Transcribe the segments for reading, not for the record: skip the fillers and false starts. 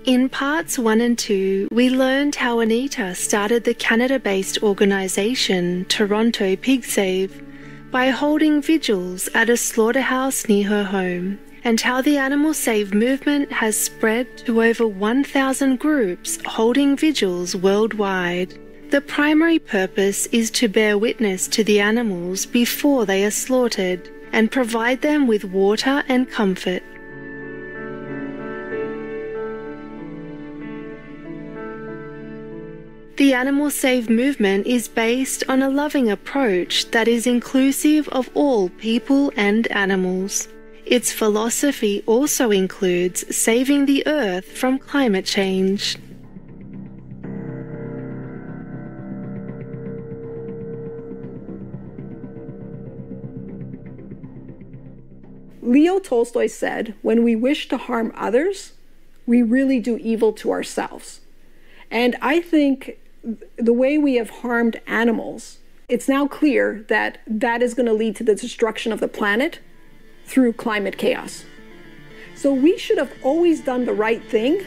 In parts 1 and 2, we learned how Anita started the Canada-based organisation Toronto Pig Save by holding vigils at a slaughterhouse near her home, and how the Animal Save movement has spread to over 1,000 groups holding vigils worldwide. The primary purpose is to bear witness to the animals before they are slaughtered and provide them with water and comfort. The Animal Save movement is based on a loving approach that is inclusive of all people and animals. Its philosophy also includes saving the Earth from climate change. Leo Tolstoy said, "When we wish to harm others, we really do evil to ourselves." And I think the way we have harmed animals, it's now clear that that is going to lead to the destruction of the planet through climate chaos. So we should have always done the right thing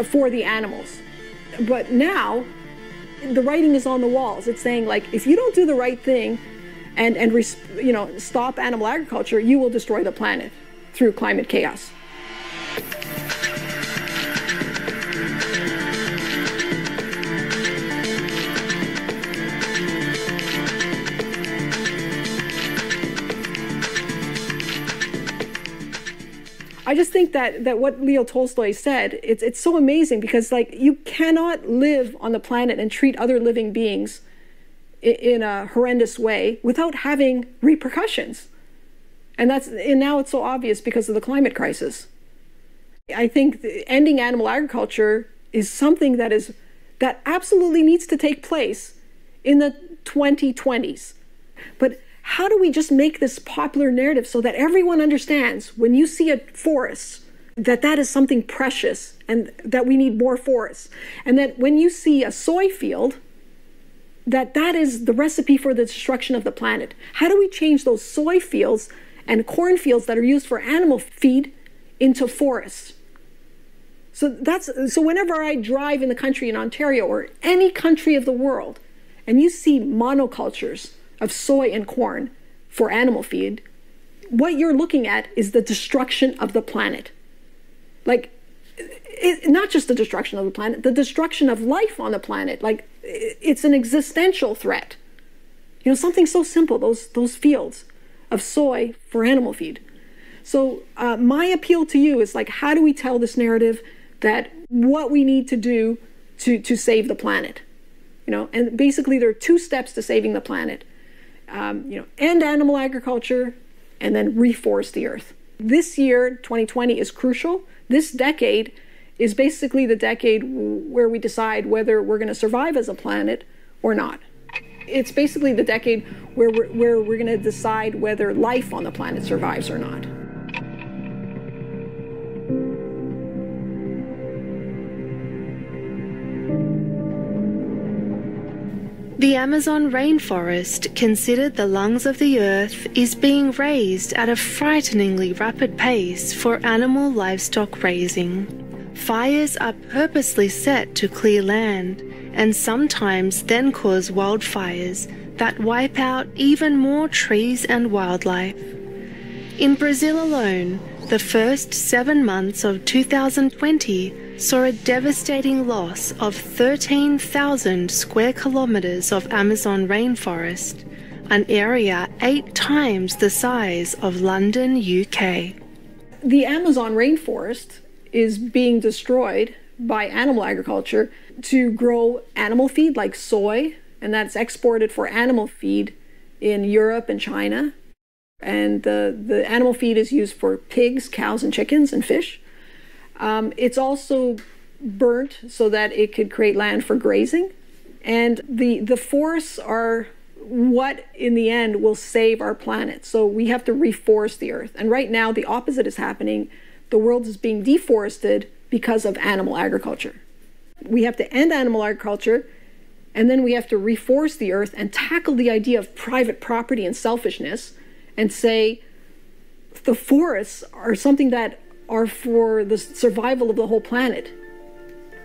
for the animals. But now the writing is on the walls. It's saying, like, if you don't do the right thing and stop animal agriculture, you will destroy the planet through climate chaos. I just think that what Leo Tolstoy said, it's so amazing, because, like, you cannot live on the planet and treat other living beings in a horrendous way without having repercussions. And now it's so obvious because of the climate crisis. I think ending animal agriculture is something that absolutely needs to take place in the 2020s. But how do we just make this popular narrative so that everyone understands, when you see a forest, that is something precious and that we need more forests? And that when you see a soy field, that is the recipe for the destruction of the planet. How do we change those soy fields and cornfields that are used for animal feed into forests? So whenever I drive in the country in Ontario or any country of the world, and you see monocultures of soy and corn for animal feed, what you're looking at is the destruction of the planet. Like, not just the destruction of the planet, the destruction of life on the planet. Like, it's an existential threat. Something so simple, those fields of soy for animal feed. So my appeal to you is, like, how do we tell this narrative that what we need to do to save the planet? And basically there are 2 steps to saving the planet. End animal agriculture, and then reforest the earth. This year, 2020, is crucial. This decade is basically the decade where we decide whether we're going to survive as a planet or not. It's basically the decade where we're going to decide whether life on the planet survives or not. The Amazon rainforest, considered the lungs of the earth, is being razed at a frighteningly rapid pace for animal livestock raising. Fires are purposely set to clear land, and sometimes then cause wildfires that wipe out even more trees and wildlife. In Brazil alone, the first 7 months of 2020 saw a devastating loss of 13,000 square kilometers of Amazon rainforest, an area 8 times the size of London, UK. The Amazon rainforest is being destroyed by animal agriculture to grow animal feed like soy, and that's exported for animal feed in Europe and China. And the animal feed is used for pigs, cows, and chickens, and fish. It's also burnt so that it could create land for grazing. And the forests are what, in the end, will save our planet. So we have to reforest the earth. And right now, the opposite is happening. The world is being deforested because of animal agriculture. We have to end animal agriculture, and then we have to reforest the earth and tackle the idea of private property and selfishness, and say the forests are something that are for the survival of the whole planet.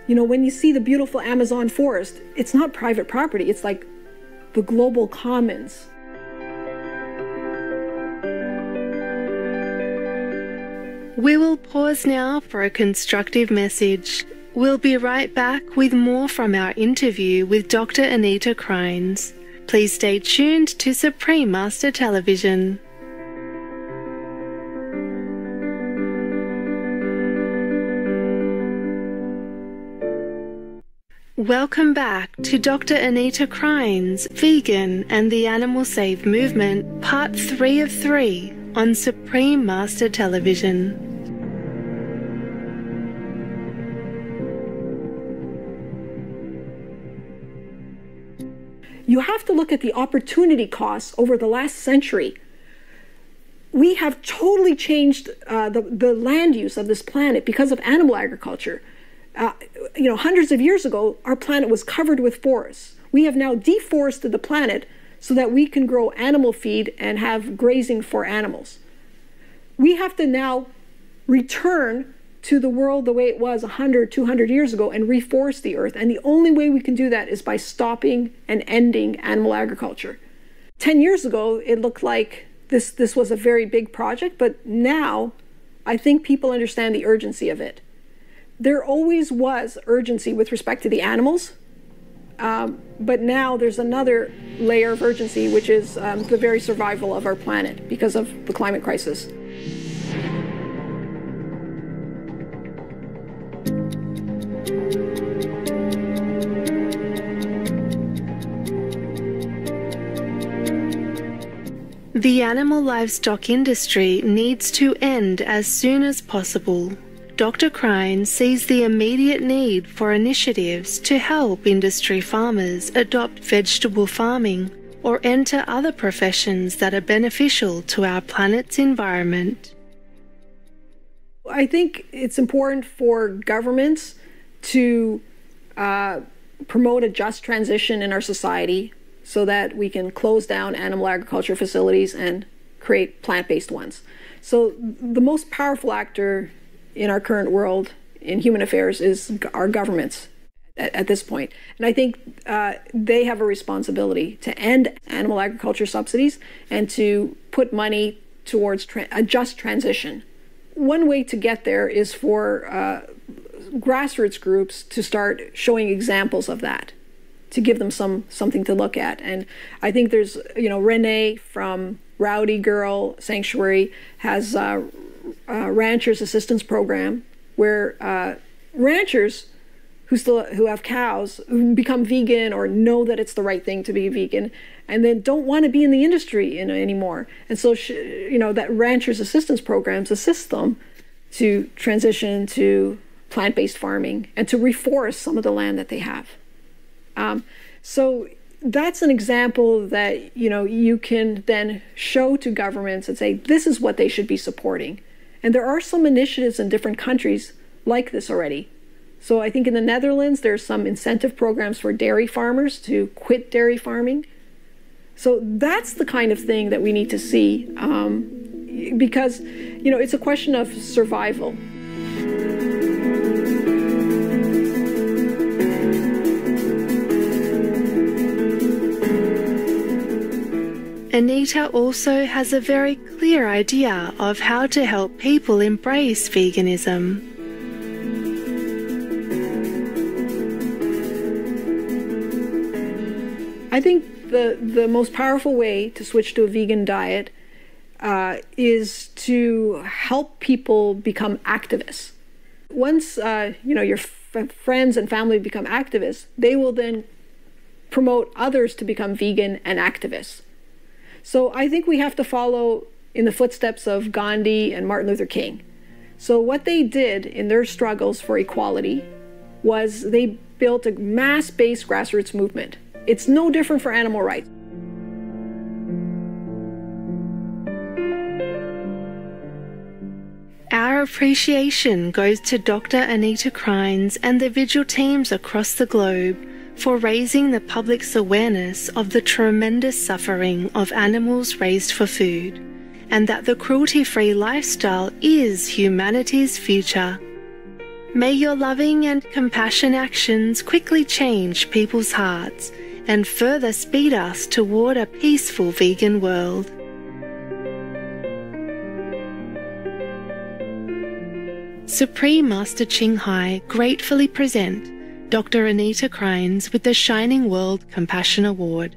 You know, when you see the beautiful Amazon forest, it's not private property, it's like the global commons. We will pause now for a constructive message. We'll be right back with more from our interview with Dr. Anita Krajnc. Please stay tuned to Supreme Master Television. Welcome back to Dr. Anita Krajnc, Vegan and the Animal Save Movement, Part 3 of 3 on Supreme Master Television. You have to look at the opportunity costs over the last century. We have totally changed the land use of this planet because of animal agriculture. Hundreds of years ago, our planet was covered with forests. We have now deforested the planet so that we can grow animal feed and have grazing for animals. We have to now return to the world the way it was 100, 200 years ago and reforest the earth. And the only way we can do that is by stopping and ending animal agriculture. 10 years ago, it looked like this was a very big project, but now I think people understand the urgency of it. There always was urgency with respect to the animals, but now there's another layer of urgency, which is the very survival of our planet because of the climate crisis. The animal livestock industry needs to end as soon as possible. Dr. Krajnc sees the immediate need for initiatives to help industry farmers adopt vegetable farming or enter other professions that are beneficial to our planet's environment. I think it's important for governments to promote a just transition in our society so that we can close down animal agriculture facilities and create plant-based ones. So the most powerful actor in our current world in human affairs is our governments at this point. And I think they have a responsibility to end animal agriculture subsidies and to put money towards a just transition. One way to get there is for grassroots groups to start showing examples of that, to give them something to look at. And I think there's, Renee from Rowdy Girl Sanctuary has a ranchers assistance program where ranchers who have cows who become vegan or know that it's the right thing to be vegan and then don't want to be in the industry anymore. And so, that ranchers assistance programs assist them to transition to plant-based farming and to reforest some of the land that they have. So that's an example that, you can then show to governments and say, this is what they should be supporting. And there are some initiatives in different countries like this already. So I think in the Netherlands, there's some incentive programs for dairy farmers to quit dairy farming. So that's the kind of thing that we need to see because, it's a question of survival. Anita also has a very clear idea of how to help people embrace veganism. I think the most powerful way to switch to a vegan diet is to help people become activists. Once your friends and family become activists, they will then promote others to become vegan and activists. So I think we have to follow in the footsteps of Gandhi and Martin Luther King. So what they did in their struggles for equality was they built a mass-based grassroots movement. It's no different for animal rights. Our appreciation goes to Dr. Anita Krajnc and the vigil teams across the globe for raising the public's awareness of the tremendous suffering of animals raised for food, and that the cruelty-free lifestyle is humanity's future. May your loving and compassion actions quickly change people's hearts and further speed us toward a peaceful vegan world. Supreme Master Thanh Hải gratefully present Dr. Anita Krajnc with the Shining World Compassion Award,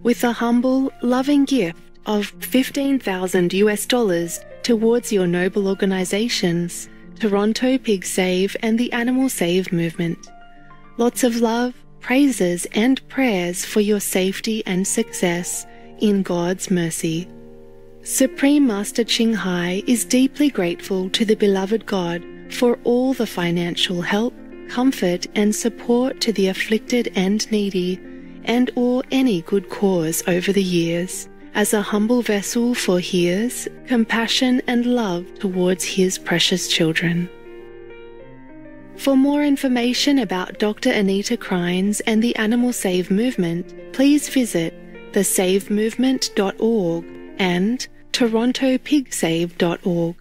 with a humble, loving gift of $15,000 towards your noble organizations, Toronto Pig Save and the Animal Save movement. Lots of love, praises and prayers for your safety and success in God's mercy. Supreme Master Thanh Hải is deeply grateful to the beloved God for all the financial help, comfort and support to the afflicted and needy, and or any good cause over the years, as a humble vessel for His compassion and love towards His precious children. For more information about Dr. Anita Krajnc and the Animal Save movement, please visit thesavemovement.org and torontopigsave.org.